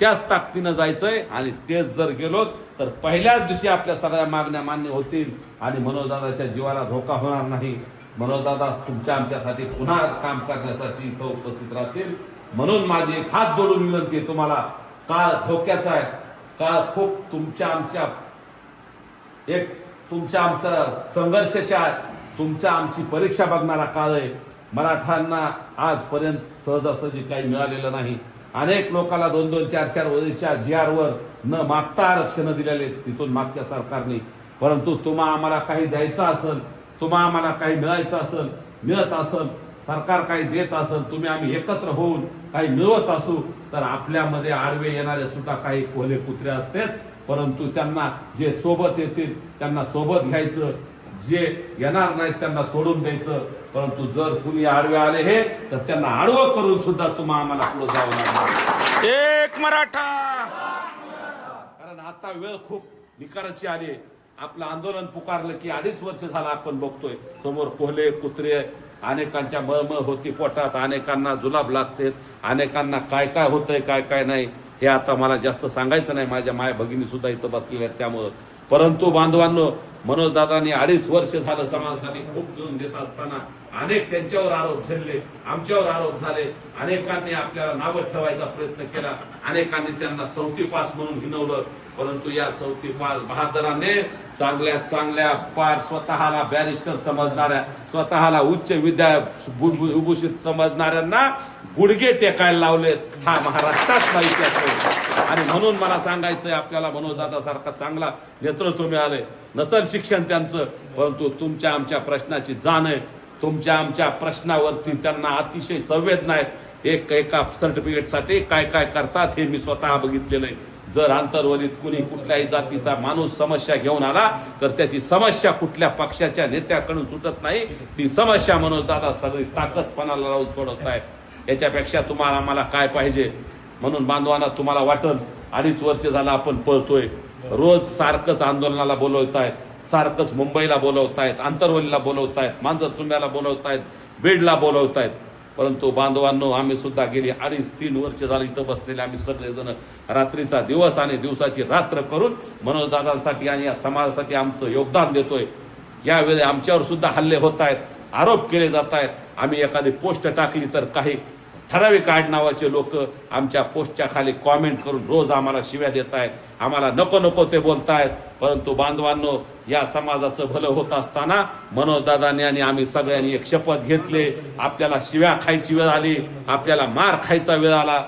त्याच ताकदीनं जायचंय आणि तेच जर गेलो तर पहिल्याच दिवशी आपल्या सगळ्या मागण्या मान्य होतील आणि मनोजदादाच्या जीवाला धोका होणार नाही. मनोजदादा तुमच्या आमच्यासाठी पुन्हा काम करण्यासाठी इथं उपस्थित राहतील. म्हणून माझी एक हात जोडून विनंती आहे तुम्हाला, काळ धोक्याचा आहे, काळ खूप तुमच्या आमच्या संघर्षाच्या, तुमच्या आमची परीक्षा बघणारा काळ आहे. मराठ्यांना आजपर्यंत सहजासहजी काही मिळालेलं नाही. अनेक लोकांना 2-2, 4-4 वर्षाच्या GR न मागता आरक्षण दिलेले तिथून मागच्या सरकारने. परंतु तुम्हा आम्हाला काही द्यायचं असेल, तुम्हा आम्हाला काही मिळायचं असेल, मिळत असेल, सरकार काही देत असेल, तुम्ही आम्ही एकत्र होऊन काही मिळवत असू तर आपल्यामध्ये आडवे येणारे सुद्धा काही कोल्हे कुत्रे असतात. परंतु त्यांना जे सोबत येतील त्यांना सोबत घ्यायचं, जे येणार नाहीत त्यांना सोडून द्यायचं. परंतु जर कुणी आडवे आले हे तर त्यांना आडवं करून सुद्धा तुम्हाला आम्हाला पुढे जावं लागणार. एक मराठा, कारण आता वेळ खूप निकाराची आली. आपलं आंदोलन पुकारलं की 2.5 वर्ष झालं आपण बघतोय समोर कोल्हे कुत्रे, अनेकांच्या मळमळ होती पोटात, अनेकांना जुलाब लागते, अनेकांना काय काय होतंय काय काय नाही हे आता मला जास्त सांगायचं नाही. माझ्या माय भगिनी सुद्धा इथं बसलेल्या आहेत त्यामुळं. परंतु बांधवांनो, मनोजदादांनी 2.5 वर्ष झालं समाजासाठी खूप लिहून देत असताना अनेक त्यांच्यावर आरोप झेलले, आमच्यावर आरोप झाले, अनेकांनी आपल्याला नावं ठेवायचा प्रयत्न केला, अनेकांनी त्यांना 4थी पास म्हणून हिणवलं. परंतु या 4थी पास बहादराने चांगल्या पार स्वतःला बॅरिस्टर समजणाऱ्या, स्वतःला उच्च विभूषित समजणाऱ्यांना गुडघे टेकायला लावलेत. हा महाराष्ट्रातला इतिहास आहे. आणि म्हणून मला सांगायचंय आपल्याला, मनोजदादा सारखा चांगला नेतृत्व मिळालंय. नसल शिक्षण त्यांचं, परंतु तुमच्या आमच्या प्रश्नाची जाण आहे, तुमच्या आमच्या प्रश्नावरती त्यांना अतिशय संवेदना आहेत. एका सर्टिफिकेटसाठी काय काय करतात हे मी स्वतः बघितलेलं आहे. जर आंतरवलीत कुणी कुठल्याही जातीचा माणूस समस्या घेऊन आला तर त्याची समस्या कुठल्या पक्षाच्या नेत्याकडून सुटत नाही. ती समस्या मनोजदादा सगळी ताकदपणाला लावून सोडत आहे. याच्यापेक्षा तुम्हाला आम्हाला काय पाहिजे? म्हणून बांधवांना तुम्हाला वाटल 2.5 वर्ष झालं आपण पळतोय, रोज सारखंच आंदोलनाला बोलवतायत, सारखंच मुंबईला बोलवतायत, आंतरवलीला बोलवतायत, मांजरसुंब्याला बोलवतायत, बीडला बोलवतायत. परंतु बांधवांनो, आम्ही सुद्धा गेली 2.5-3 वर्ष झाली इथं बसलेले आम्ही सगळेजण रात्रीचा दिवस आणि दिवसाची रात्र करून मनोजदादांसाठी आणि या समाजासाठी आमचं योगदान देतोय. यावेळी आमच्यावर सुद्धा हल्ले होत आहेत, आरोप केले जात आहेत. आम्ही एखादी पोस्ट टाकली तर काही ठराविक आडनावाचे लोक आमच्या पोस्टच्या खाली कॉमेंट करून रोज आम्हाला शिव्या देत आहेत, आम्हाला नको नको ते बोलतायत. परंतु बांधवांनो, या समाजाचं भलं होत असताना मनोजदादांनी आणि आम्ही सगळ्यांनी एक शपथ घेतली. आपल्याला शिव्या खायची वेळ आली, आपल्याला मार खायचा वेळ आला,